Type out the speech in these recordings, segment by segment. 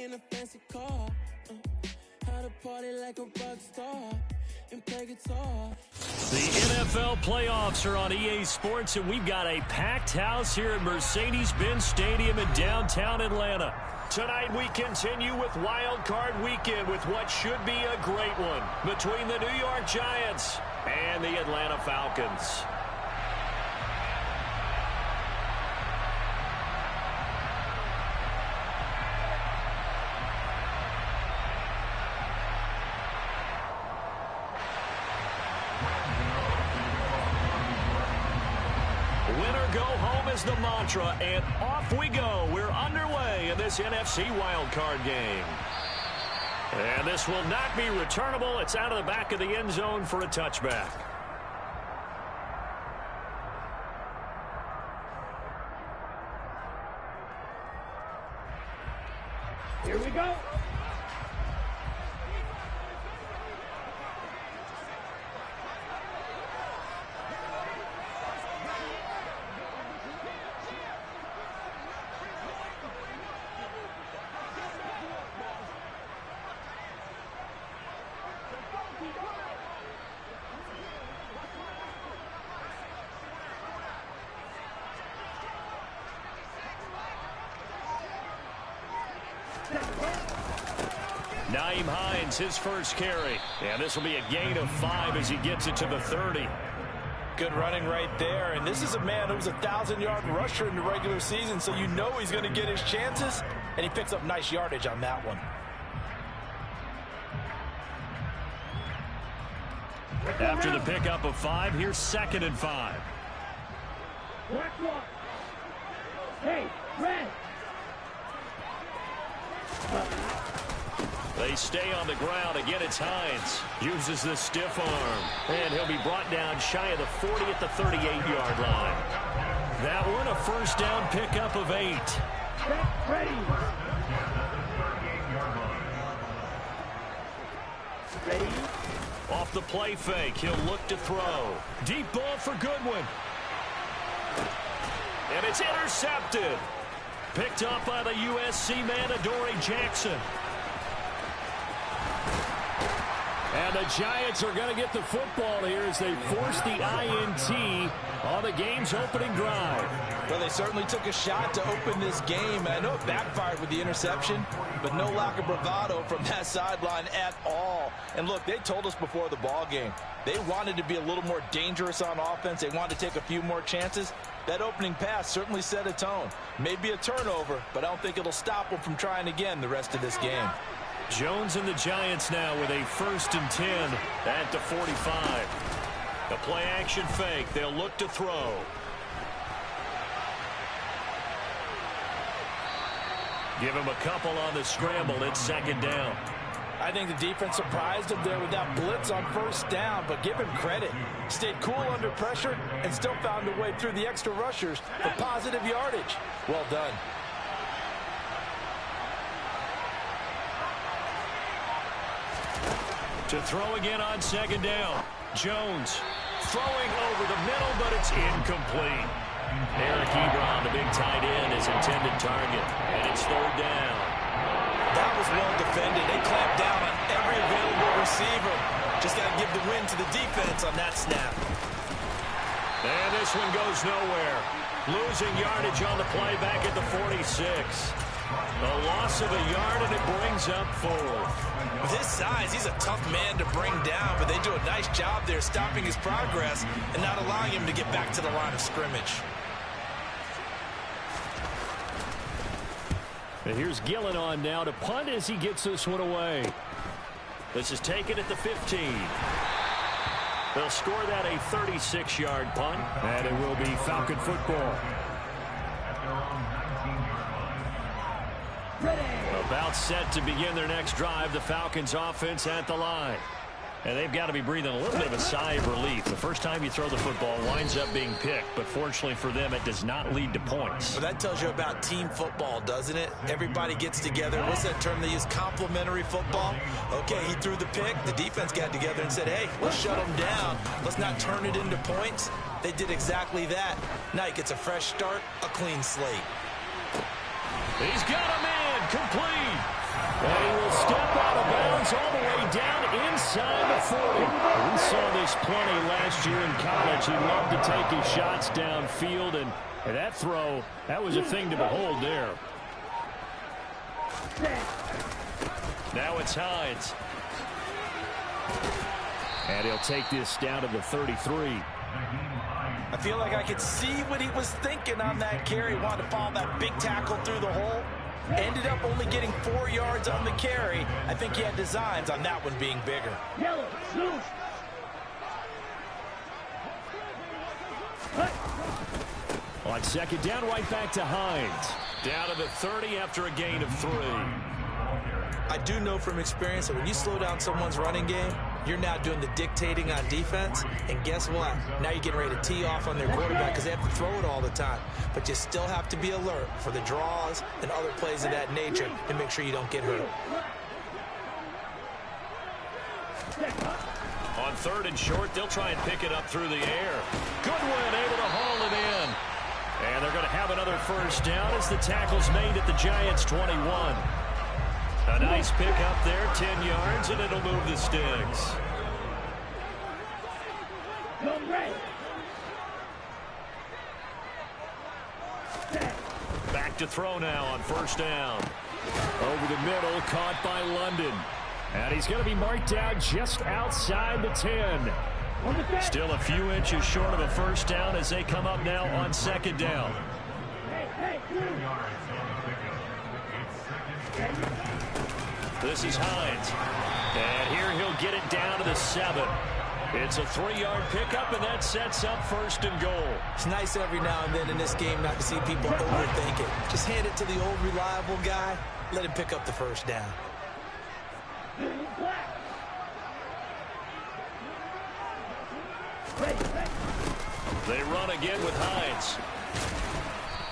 in a fancy car. How to party like a rock star and play guitar. The NFL playoffs are on EA Sports, and we've got a packed house here at Mercedes-Benz Stadium in downtown Atlanta. Tonight we continue with Wild Card Weekend with what should be a great one between the New York Giants and the Atlanta Falcons. Winner go home is the mantra, and off we go. We're underway in this NFC wildcard game. And this will not be returnable. It's out of the back of the end zone for a touchback. Here we go. Nyheim Hines, his first carry. And this will be a gain of 5 as he gets it to the 30. Good running right there. And this is a man who was a 1,000-yard rusher in the regular season, so you know he's going to get his chances. And he picks up nice yardage on that one. After the pickup of 5, here's 2nd and 5. Hey, red. They stay on the ground. Again, it's Hines. Uses the stiff arm. And he'll be brought down shy of the 40 at the 38-yard line. That one, a first down pickup of 8. Ready. Ready. Off the play fake, he'll look to throw. Deep ball for Goodwin. And it's intercepted. Picked up by the USC man, Adoree Jackson. And the Giants are going to get the football here as they force the INT on the game's opening drive. Well, they certainly took a shot to open this game. I know it backfired with the interception, but no lack of bravado from that sideline at all. And look, they told us before the ball game, they wanted to be a little more dangerous on offense. They wanted to take a few more chances. That opening pass certainly set a tone. Maybe a turnover, but I don't think it'll stop them from trying again the rest of this game. Jones and the Giants now with a 1st and 10 at the 45. The play action fake. They'll look to throw. Give him a couple on the scramble. It's 2nd down. I think the defense surprised him there with that blitz on 1st down, but give him credit. Stayed cool under pressure and still found a way through the extra rushers for positive yardage. Well done. To throw again on 2nd down. Jones throwing over the middle, but it's incomplete. Eric Ebron, the big tight end, his intended target. And it's 3rd down. That was well defended. They clamped down on every available receiver. Just got to give the win to the defense on that snap. And this one goes nowhere. Losing yardage on the play back at the 46. A loss of a yard, and it brings up 4th. With his size, he's a tough man to bring down, but they do a nice job there stopping his progress and not allowing him to get back to the line of scrimmage. And here's Gillen on now to punt as he gets this one away. This is taken at the 15. They'll score that a 36-yard punt, and it will be Falcon football. About set to begin their next drive, the Falcons offense at the line. And they've got to be breathing a little bit of a sigh of relief. The first time you throw the football winds up being picked, but fortunately for them, it does not lead to points. Well, that tells you about team football, doesn't it? Everybody gets together. What's that term they use? Complementary football. Okay, he threw the pick. The defense got together and said, hey, let's shut them down. Let's not turn it into points. They did exactly that. Now he gets a fresh start, a clean slate. He's got a man complete. And he will step out of bounds all the way down inside the 40. We saw this plenty last year in college. He loved to take his shots downfield, and that throw, that was a thing to behold there. Now it's Hines. And he'll take this down to the 33. I feel like I could see what he was thinking on that carry. Wanted to follow that big tackle through the hole. Ended up only getting 4 yards on the carry. I think he had designs on that one being bigger. Yellow, loose. On second down, right back to Hines. Down to the 30 after a gain of 3. I do know from experience that when you slow down someone's running game, you're now doing the dictating on defense. And guess what? Now you're getting ready to tee off on their quarterback because they have to throw it all the time. But you still have to be alert for the draws and other plays of that nature to make sure you don't get hurt. On third and short, they'll try and pick it up through the air. Goodwin able to haul it in. And they're going to have another first down as the tackle's made at the Giants' 21. A nice pick up there, 10 yards, and it'll move the sticks. Back to throw now on first down. Over the middle, caught by London. And he's going to be marked down just outside the 10. Still a few inches short of a first down as they come up now on second down. This is Hines. And here he'll get it down to the 7. It's a 3-yard pickup, and that sets up first and goal. It's nice every now and then in this game not to see people overthink it. Just hand it to the old reliable guy. Let him pick up the first down. They run again with Hines.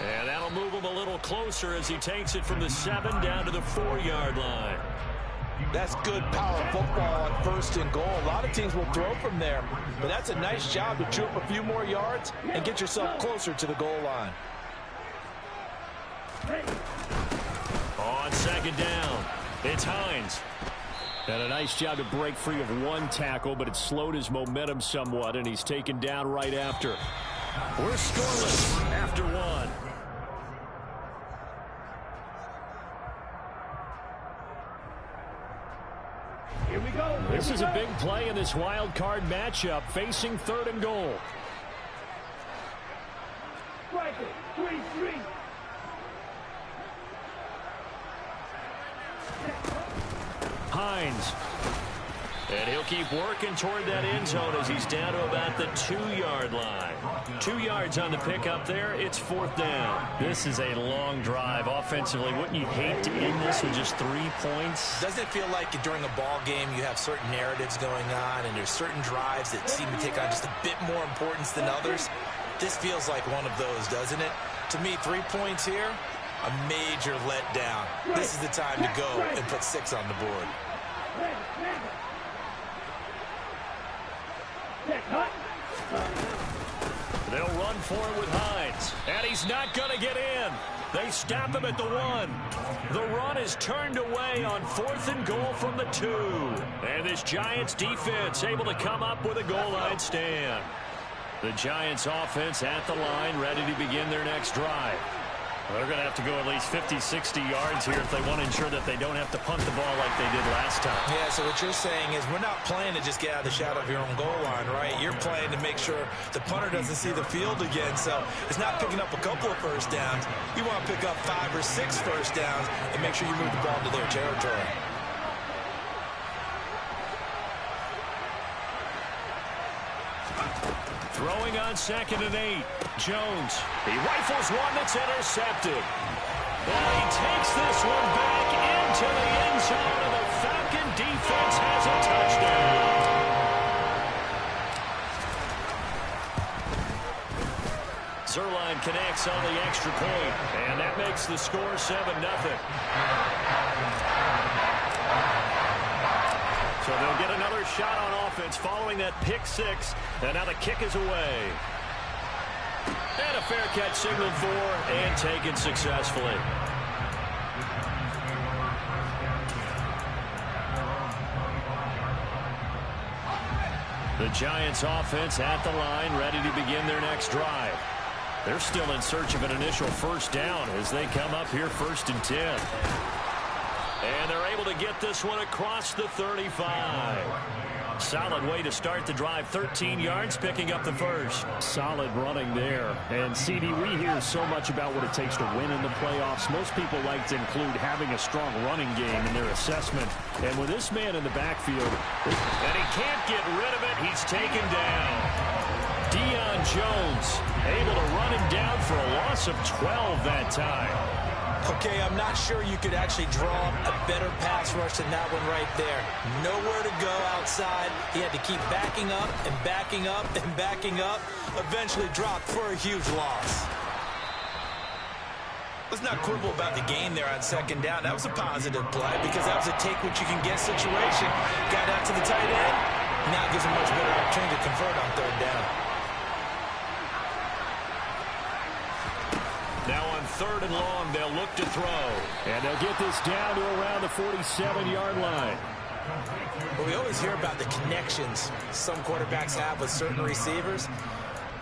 And that'll move him a little closer as he takes it from the 7 down to the 4-yard line. That's good power football on first and goal. A lot of teams will throw from there, but that's a nice job to chew up a few more yards and get yourself closer to the goal line. On second down, it's Hines. And a nice job to break free of one tackle, but it slowed his momentum somewhat, and he's taken down right after. We're scoreless after 1. Here we go. This is a big play in this wild card matchup, facing third and goal. Strike it. 3-3. Hines. And he'll keep working toward that end zone as he's down to about the 2-yard line. 2 yards on the pickup there. It's fourth down. This is a long drive offensively. Wouldn't you hate to end this with just 3 points? Doesn't it feel like during a ball game you have certain narratives going on and there's certain drives that seem to take on just a bit more importance than others? This feels like one of those, doesn't it? To me, 3 points here, a major letdown. This is the time to go and put 6 on the board. They'll run for it with Hines. And he's not going to get in. They stop him at the 1. The run is turned away on fourth and goal from the 2. And this Giants defense able to come up with a goal line stand. The Giants offense at the line, ready to begin their next drive. They're going to have to go at least 50, 60 yards here if they want to ensure that they don't have to punt the ball like they did last time. Yeah, so what you're saying is we're not playing to just get out of the shadow of your own goal line, right? You're playing to make sure the punter doesn't see the field again. So it's not picking up a couple of first downs. You want to pick up 5 or 6 first downs and make sure you move the ball into their territory. Throwing on second and 8. Jones. He rifles one that's intercepted. And he takes this one back into the end zone, and the Falcon defense has a touchdown. Zuerlein connects on the extra point, and that makes the score 7-0. So they'll get another shot on offense following that pick 6, and now the kick is away. And a fair catch signaled for and taken successfully. The Giants offense at the line, ready to begin their next drive. They're still in search of an initial first down as they come up here 1st and 10. And they're able to get this one across the 35. Solid way to start the drive. 13 yards, picking up the first. Solid running there. And, CD, we hear so much about what it takes to win in the playoffs. Most people like to include having a strong running game in their assessment. And with this man in the backfield, and he can't get rid of it, he's taken down. Deion Jones able to run him down for a loss of 12 that time. Okay, I'm not sure you could actually draw a better pass rush than that one right there. Nowhere to go outside. He had to keep backing up and backing up and backing up. Eventually dropped for a huge loss. Let's not quibble about the gain there on 2nd down. That was a positive play because that was a take-what-you-can-get situation. Got out to the tight end. Now gives him much better opportunity to convert on 3rd down. Now on 3rd and long, they'll look to throw. And they'll get this down to around the 47-yard line. Well, we always hear about the connections some quarterbacks have with certain receivers.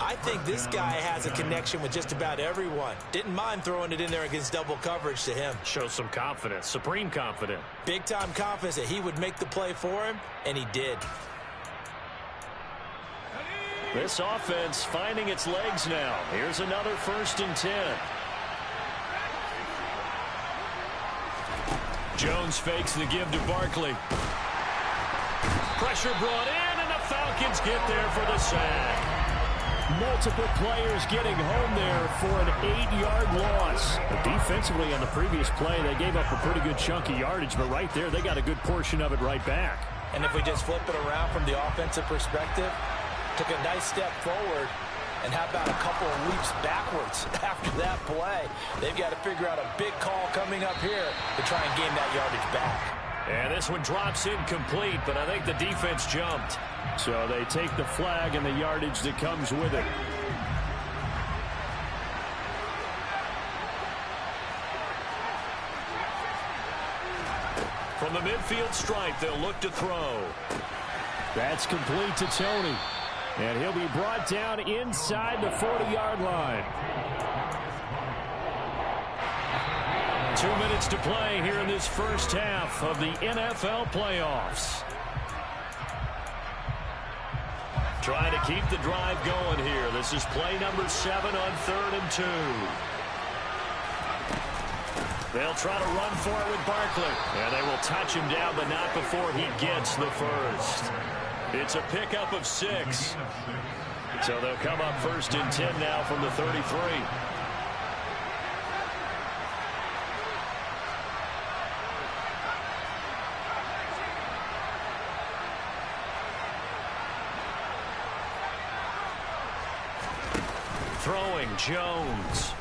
I think this guy has a connection with just about everyone. Didn't mind throwing it in there against double coverage to him. Shows some confidence, supreme confidence. Big-time confidence that he would make the play for him, and he did. This offense finding its legs now. Here's another 1st and 10. Jones fakes the give to Barkley. Pressure brought in, and the Falcons get there for the sack. Multiple players getting home there for an 8-yard loss. But defensively on the previous play, they gave up a pretty good chunk of yardage, but right there, they got a good portion of it right back. And if we just flip it around from the offensive perspective, took a nice step forward, and how about a couple of leaps backwards after that play? They've got to figure out a big call coming up here to try and gain that yardage back. And this one drops incomplete, but I think the defense jumped. So they take the flag and the yardage that comes with it. From the midfield stripe, they'll look to throw. That's complete to Tony. And he'll be brought down inside the 40-yard line. 2 minutes to play here in this first half of the NFL playoffs. Trying to keep the drive going here. This is play number 7 on 3rd and 2. They'll try to run for it with Barkley. And they will touch him down, but not before he gets the first. It's a pickup of 6. So they'll come up 1st and 10 now from the 33. Throwing Jones.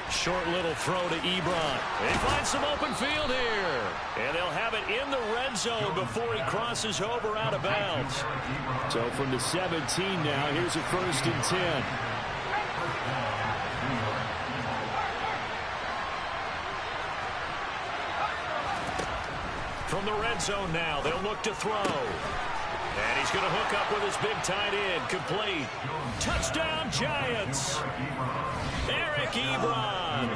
Short little throw to Ebron. They find some open field here. And they'll have it in the red zone before he crosses over out of bounds. So from the 17 now, here's a 1st and 10. From the red zone now, they'll look to throw. And he's going to hook up with his big tight end. Complete. Touchdown, Giants. Eric Ebron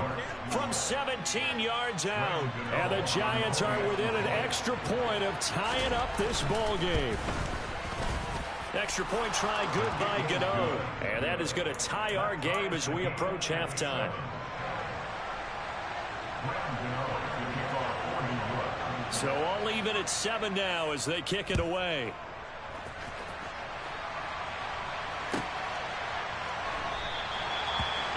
from 17 yards out. And the Giants are within an extra point of tying up this ball game. Extra point try good by Gano. And that is going to tie our game as we approach halftime. So all even at 7 now as they kick it away.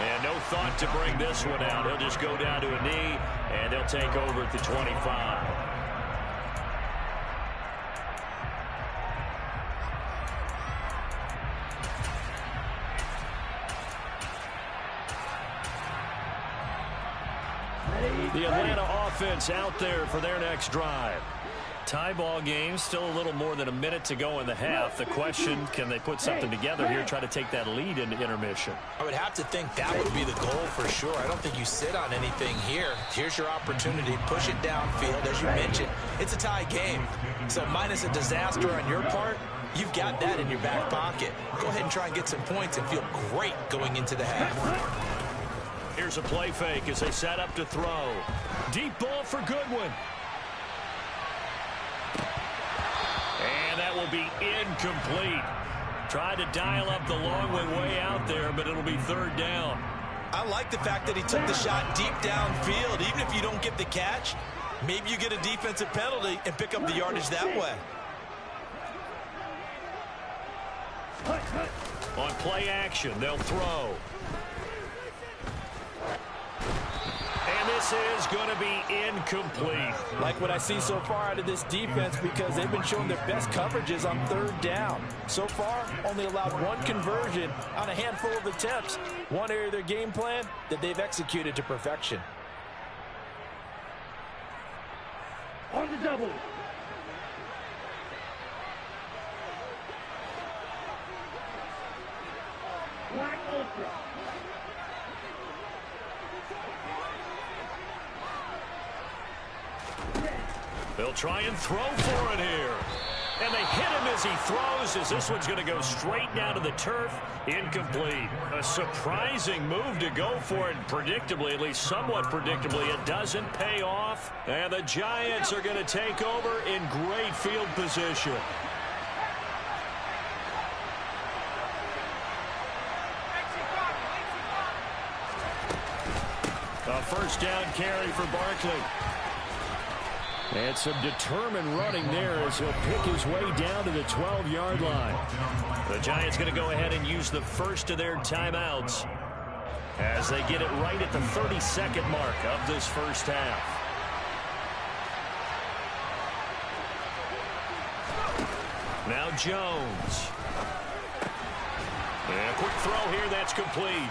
And no thought to bring this one out. He'll just go down to a knee, and they'll take over at the 25. The Atlanta offense out there for their next drive. Tie ball game, still a little more than a minute to go in the half. The question, can they put something together here, try to take that lead into intermission? I would have to think that would be the goal for sure. I don't think you sit on anything here. Here's your opportunity. Push it downfield. As you mentioned, it's a tie game. So minus a disaster on your part, you've got that in your back pocket. Go ahead and try and get some points and feel great going into the half. Here's a play fake as they set up to throw. Deep ball for Goodwin. And that will be incomplete. Tried to dial up the long way out there, but it'll be third down. I like the fact that he took the shot deep downfield. Even if you don't get the catch, maybe you get a defensive penalty and pick up the yardage that way. On play action, they'll throw. And this is going to be incomplete. Like what I see so far out of this defense, because they've been showing their best coverages on third down. So far, only allowed one conversion on a handful of attempts. One area of their game plan that they've executed to perfection. On the double. Black Ultra. They'll try and throw for it here. And they hit him as he throws, as this one's going to go straight down to the turf. Incomplete. A surprising move to go for it. Predictably, at least somewhat predictably, it doesn't pay off. And the Giants are going to take over in great field position. A first down carry for Barkley. And some determined running there as he'll pick his way down to the 12-yard line. The Giants going to go ahead and use the first of their timeouts as they get it right at the 32nd mark of this first half. Now Jones. And a quick throw here, that's complete.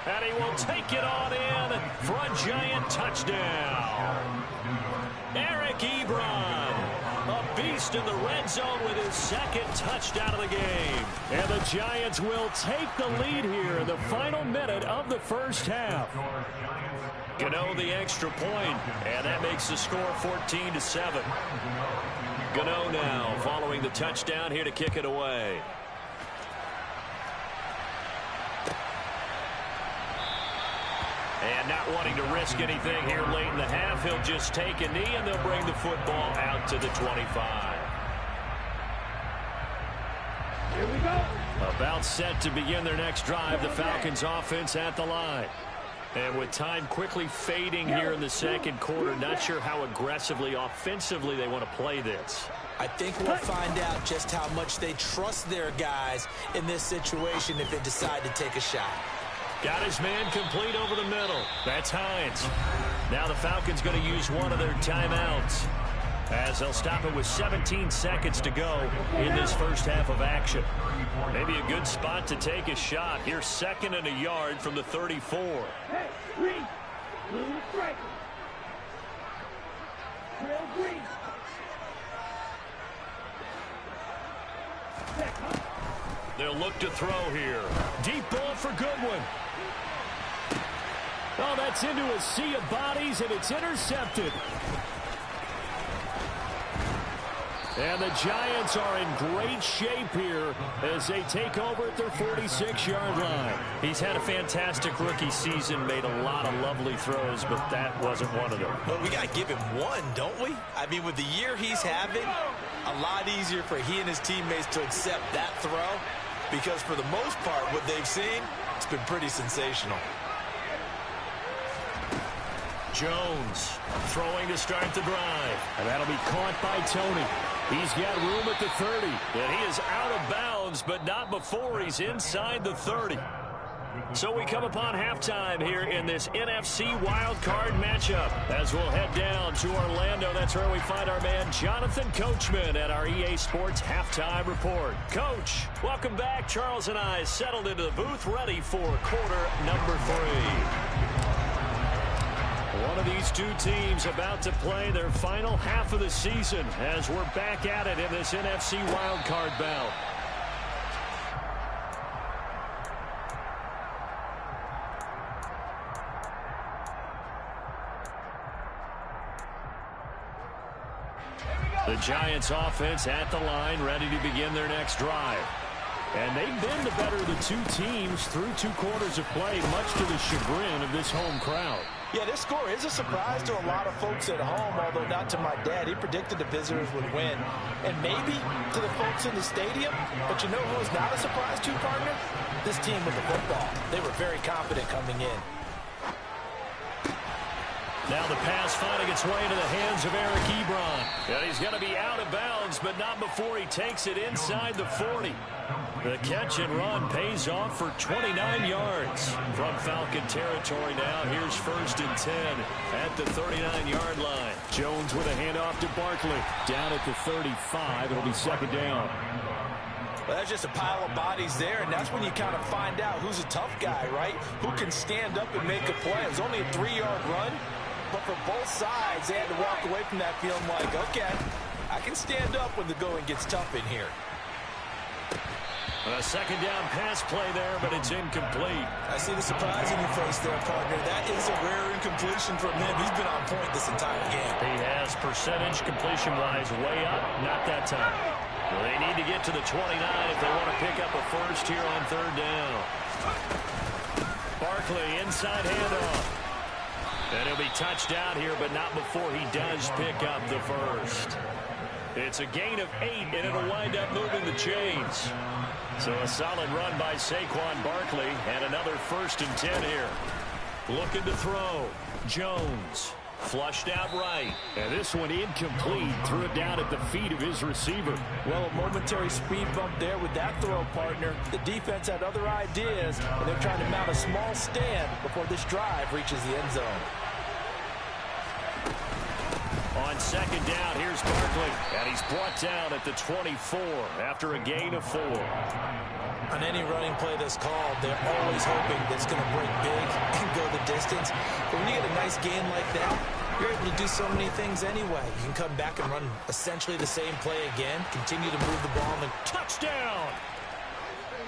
And he will take it on in for a Giant touchdown. Eric Ebron, a beast in the red zone with his second touchdown of the game. And the Giants will take the lead here in the final minute of the first half. Gano the extra point, and that makes the score 14-7. Gano now following the touchdown here to kick it away. And not wanting to risk anything here late in the half, he'll just take a knee and they'll bring the football out to the 25. Here we go. About set to begin their next drive, the Falcons offense at the line. And with time quickly fading here in the second quarter, not sure how aggressively, offensively they want to play this. I think we'll find out just how much they trust their guys in this situation if they decide to take a shot. Got his man complete over the middle. That's Hines. Now the Falcons going to use one of their timeouts as they'll stop it with 17 seconds to go in this first half of action. Maybe a good spot to take a shot. Here's second and a yard from the 34. Hey, green. Blue striker. Trail green. They'll look to throw here. Deep ball for Goodwin. Oh, that's into a sea of bodies, and it's intercepted. And the Giants are in great shape here as they take over at their 46-yard line. He's had a fantastic rookie season, made a lot of lovely throws, but that wasn't one of them. Well, we got to give him one, don't we? I mean, with the year he's having, a lot easier for he and his teammates to accept that throw because for the most part, what they've seen, it's been pretty sensational. Jones throwing to start the drive. And that'll be caught by Tony. He's got room at the 30. And he is out of bounds, but not before he's inside the 30. So we come upon halftime here in this NFC wildcard matchup. As we'll head down to Orlando, that's where we find our man Jonathan Coachman at our EA Sports Halftime Report. Coach, welcome back. Charles and I settled into the booth ready for quarter number 3. One of these two teams about to play their final half of the season as we're back at it in this NFC wildcard bout. The Giants offense at the line, ready to begin their next drive. And they've been the better of the two teams through 2 quarters of play, much to the chagrin of this home crowd. Yeah, this score is a surprise to a lot of folks at home, although not to my dad. He predicted the visitors would win. And maybe to the folks in the stadium. But you know who is not a surprise to, partner? This team with the football. They were very confident coming in. Now the pass finding its way into the hands of Eric Ebron. And he's going to be out of bounds, but not before he takes it inside the 40. The catch and run pays off for 29 yards. From Falcon territory now, here's 1st and 10 at the 39-yard line. Jones with a handoff to Barkley. Down at the 35, it'll be 2nd down. Well, that's just a pile of bodies there, and that's when you kind of find out who's a tough guy, right? Who can stand up and make a play. It was only a 3-yard run, but for both sides, they had to walk away from that feeling like, okay, I can stand up when the going gets tough in here. A 2nd down pass play there, but it's incomplete. I see the surprise in your face there, partner. That is a rare incompletion from him. He's been on point this entire game. He has percentage completion-wise way up, not that time. Well, they need to get to the 29 if they want to pick up a first here on 3rd down. Barkley, inside handoff. And he'll be touched out here, but not before he does pick up the first. It's a gain of 8, and it'll wind up moving the chains. So a solid run by Saquon Barkley, and another 1st and 10 here. Looking to throw. Jones. Flushed out right. And this one incomplete. Threw it down at the feet of his receiver. Well, a momentary speed bump there with that throw, partner. The defense had other ideas, and they're trying to mount a small stand before this drive reaches the end zone. On 2nd down, here's Barkley. And he's brought down at the 24 after a gain of 4. On any running play that's called, they're always hoping that it's going to break big and go the distance. But when you get a nice gain like that, you're able to do so many things anyway. You can come back and run essentially the same play again, continue to move the ball. And touchdown!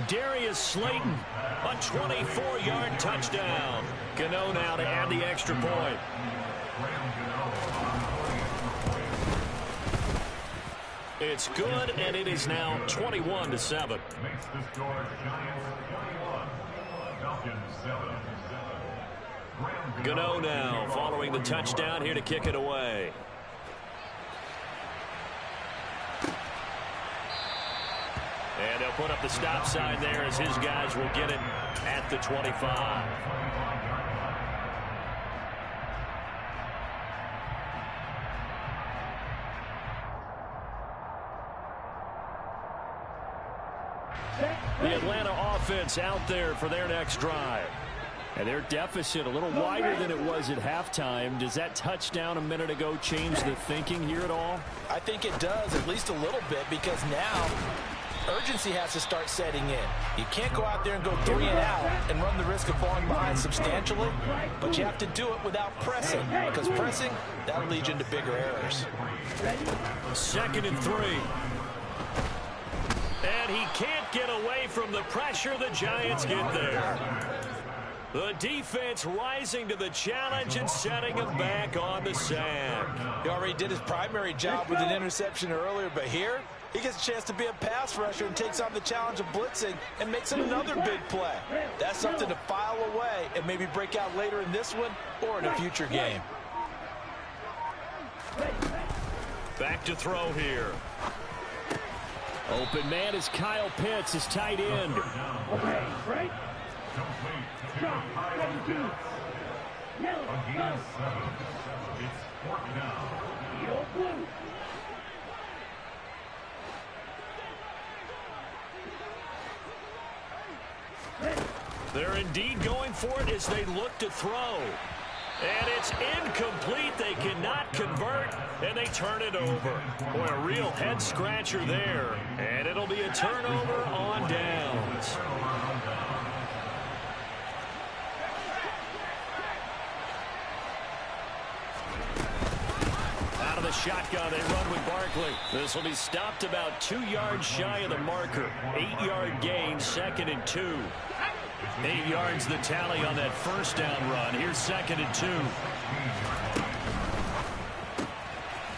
Darius Slayton, a 24-yard touchdown. Gano now to add the extra point. It's good, and it is now 21-7. Gano now following the touchdown here to kick it away. And they'll put up the stop sign there as his guys will get it at the 25. The Atlanta offense out there for their next drive. And their deficit a little wider than it was at halftime. Does that touchdown a minute ago change the thinking here at all? I think it does, at least a little bit, because now urgency has to start setting in. You can't go out there and go 3 and out and run the risk of falling behind substantially, but you have to do it without pressing, because pressing, that'll lead you into bigger errors. 2nd and 3. And he can't get away from the pressure. The Giants get there. The defense rising to the challenge and setting him back on the sack. He already did his primary job with an interception earlier, but here he gets a chance to be a pass rusher and takes on the challenge of blitzing and makes it another big play. That's something to file away and maybe break out later in this one or in a future game. Back to throw here. Open man is Kyle Pitts, his tight end. Okay, right. Drop, 17. Yellow, go. It's 4th down. Yellow, blue. They're indeed going for it as they look to throw. And it's incomplete. They cannot convert, and they turn it over. Boy, a real head-scratcher there. And it'll be a turnover on downs. of the shotgun. They run with Barkley. This will be stopped about 2 yards shy of the marker. 8-yard gain, 2nd and 2. 8 yards the tally on that first down run. Here's 2nd and 2.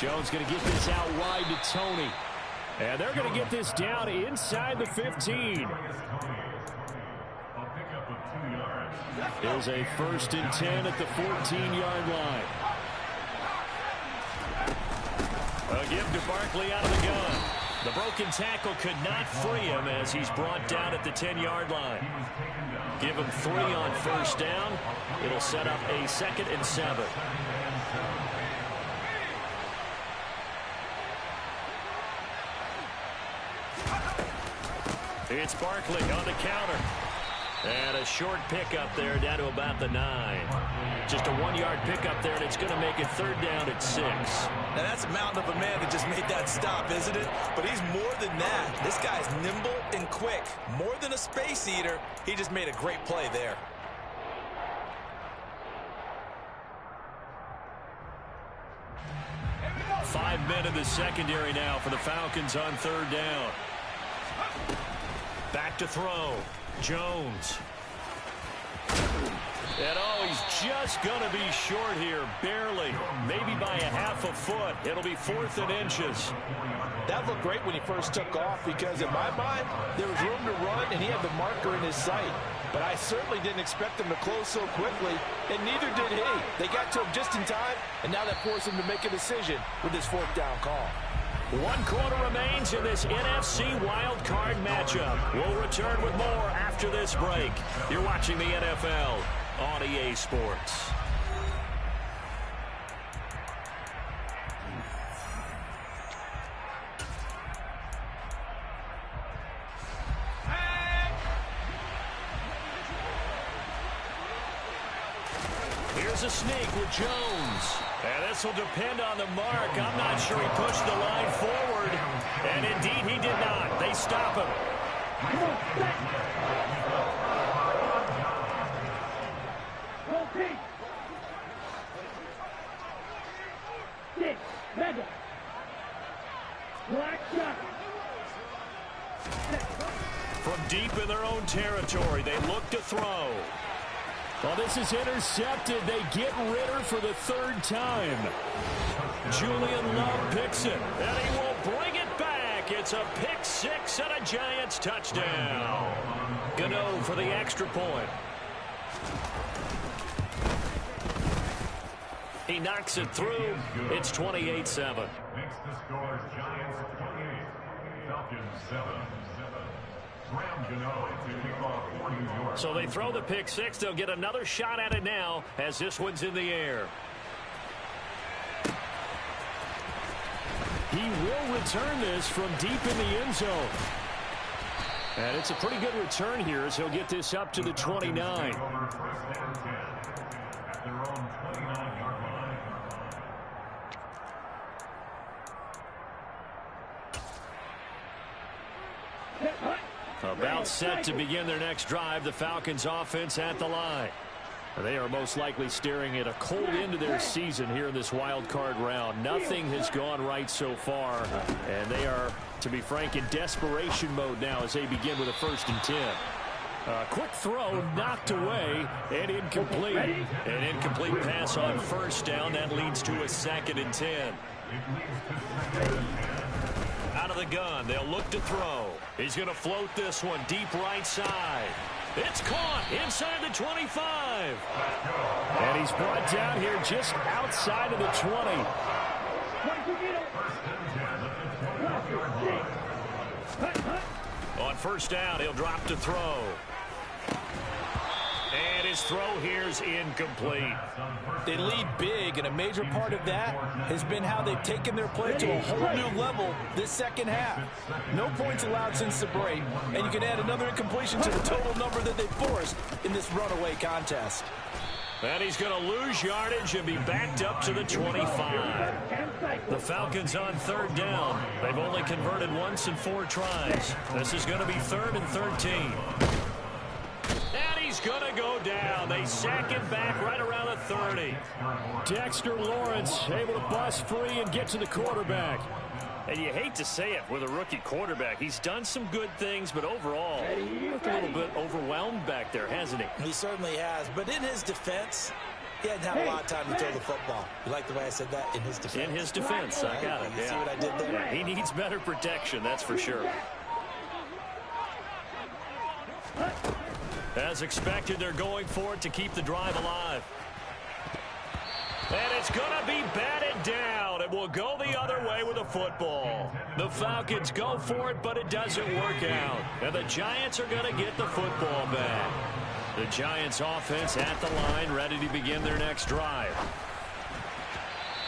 Jones going to get this out wide to Tony. And they're going to get this down inside the 15. Here's a 1st and 10 at the 14-yard line. A give to Barkley out of the gun. The broken tackle could not free him as he's brought down at the 10-yard line. Give him 3 on 1st down. It'll set up a 2nd and 7. It's Barkley on the counter. And a short pickup there down to about the 9. Just a 1-yard pickup there, and it's going to make it 3rd down at 6. Now that's a mountain of a man that just made that stop, isn't it? But he's more than that. This guy's nimble and quick. More than a space eater. He just made a great play there. Five men in the secondary now for the Falcons on 3rd down. Back to throw. Jones. And he's just going to be short here, barely, maybe by a half a foot. It'll be 4th and inches. That looked great when he first took off because, in my mind, there was room to run, and he had the marker in his sight. But I certainly didn't expect him to close so quickly, and neither did he. They got to him just in time, and now that forced him to make a decision with his 4th down call. 1 quarter remains in this NFC Wild Card matchup. We'll return with more after this break. You're watching the NFL on EA Sports. Here's a sneak with Jones. And this will depend on the mark. I'm not sure he pushed the line forward. And indeed he did not. They stop him. Rotate. 6. Mega. Black shot. From deep in their own territory, they look to throw. Well, this is intercepted. They get Ritter for the 3rd time. Julian Love picks it, and he will bring it back. It's a pick 6 and a Giants touchdown. Gano for the extra point. He knocks it through. It's 28-7. Makes the score Giants 28, Falcons 7. So they throw the pick 6. They'll get another shot at it now as this one's in the air. He will return this from deep in the end zone. And it's a pretty good return here as he'll get this up to the 29. About set to begin their next drive. The Falcons offense at the line. They are most likely staring at a cold end to their season here in this wild card round. Nothing has gone right so far, and they are, to be frank, in desperation mode now as they begin with a 1st and 10. Quick throw knocked away and incomplete. An incomplete pass on 1st down. That leads to a 2nd and 10. Out of the gun, they'll look to throw. He's going to float this one deep right side. It's caught inside the 25. And he's brought down here just outside of the 20. On 1st down, he'll drop to throw. And his throw here's incomplete. They lead big, and a major part of that has been how they've taken their play to a whole new level this 2nd half. No points allowed since the break, and you can add another incompletion to the total number that they forced in this runaway contest. And he's going to lose yardage and be backed up to the 25. The Falcons on 3rd down. They've only converted once in 4 tries. This is going to be 3rd and 13. And he's going to go down. They sack him back right around the 30. Dexter Lawrence able to bust free and get to the quarterback. And you hate to say it with a rookie quarterback. He's done some good things, but overall, looked a little bit overwhelmed back there, hasn't he? He certainly has. But in his defense, he hadn't had a lot of time to throw the football. You like the way I said that? In his defense. In his defense, I got it. You see what I did there? Yeah, he needs better protection, that's for sure. As expected, they're going for it to keep the drive alive. And it's going to be batted down. It will go the other way with the football. The Falcons go for it, but it doesn't work out. And the Giants are going to get the football back. The Giants offense at the line, ready to begin their next drive.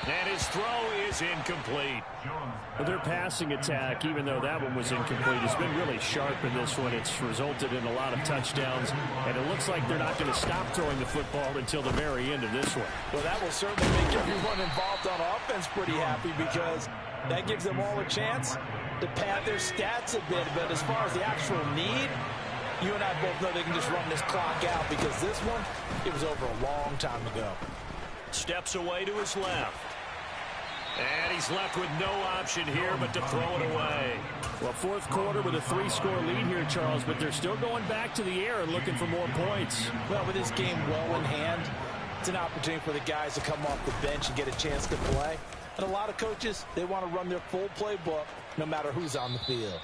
And his throw is incomplete. Their passing attack, even though that one was incomplete, has been really sharp in this one. It's resulted in a lot of touchdowns, and it looks like they're not going to stop throwing the football until the very end of this one. Well, that will certainly make everyone involved on offense pretty happy, because that gives them all a chance to pad their stats a bit. But as far as the actual need, you and I both know they can just run this clock out, because this one, it was over a long time ago. Steps away to his left. And he's left with no option here but to throw it away. Well, fourth quarter with a 3-score lead here, Charles, but they're still going back to the air and looking for more points. Well, with this game well in hand, it's an opportunity for the guys to come off the bench and get a chance to play. And a lot of coaches, they want to run their full playbook no matter who's on the field.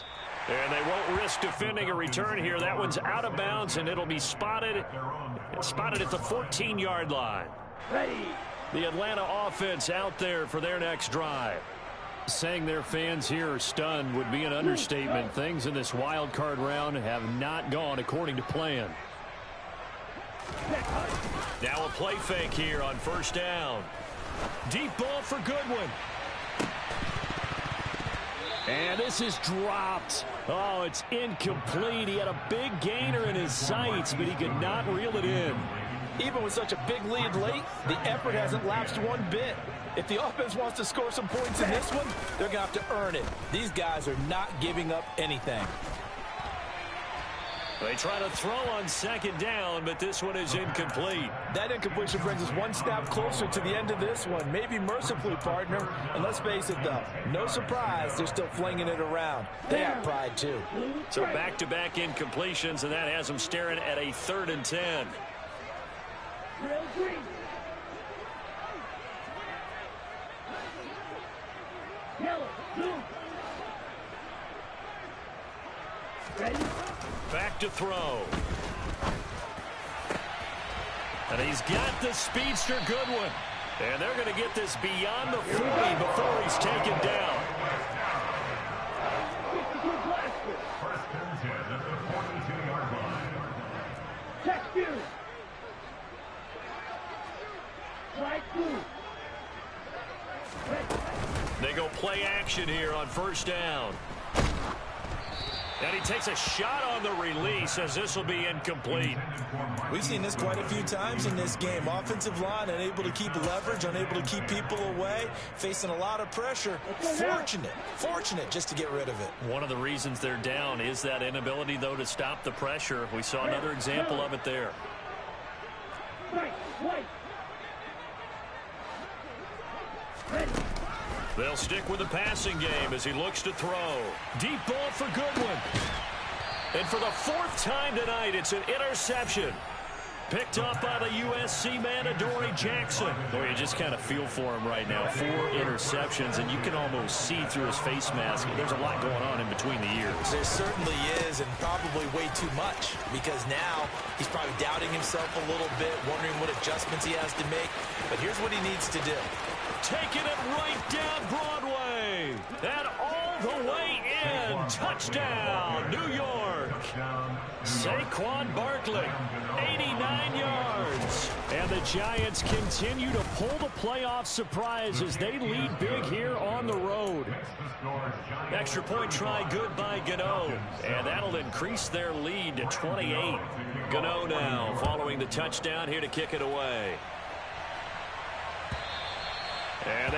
And they won't risk defending a return here. That one's out of bounds, and it'll be spotted at the 14-yard line. Ready. The Atlanta offense out there for their next drive. Saying their fans here are stunned would be an understatement. Things in this wild card round have not gone according to plan. Now a play fake here on first down. Deep ball for Goodwin. And this is dropped. Oh, it's incomplete. He had a big gainer in his sights, but he could not reel it in. Even with such a big lead late, the effort hasn't lapsed one bit. If the offense wants to score some points in this one, they're going to have to earn it. These guys are not giving up anything. They try to throw on second down, but this one is incomplete. That incompletion brings us one step closer to the end of this one. Maybe mercifully, partner. And let's face it, though, no surprise, they're still flinging it around. They have pride, too. So back-to-back incompletions, and that has them staring at a 3rd and 10. Real green. Yellow, blue. Ready. Back to throw. And he's got the speedster Goodwin. And they're going to get this beyond the 40 before he's taken down. First and 10 at the 42-yard line. Check you. Right through. They go play action here on first down. And he takes a shot on the release as this will be incomplete. We've seen this quite a few times in this game. Offensive line unable to keep leverage, unable to keep people away, facing a lot of pressure. Fortunate just to get rid of it. One of the reasons they're down is that inability, though, to stop the pressure. We saw another example of it there. Right, right. Ready. They'll stick with the passing game as he looks to throw. Deep ball for Goodwin. And for the 4th time tonight, it's an interception. Picked up by the USC man, Adoree Jackson. Boy, you just kind of feel for him right now. 4 interceptions, and you can almost see through his face mask. There's a lot going on in between the ears. There certainly is, and probably way too much, because now he's probably doubting himself a little bit, wondering what adjustments he has to make. But here's what he needs to do. Taking it right down Broadway. And all the way in. Touchdown, New York. Saquon Barkley, 89 yards. And the Giants continue to pull the playoff surprise as they lead big here on the road. Extra point try good by Gano. And that'll increase their lead to 28. Gano now following the touchdown here to kick it away. And they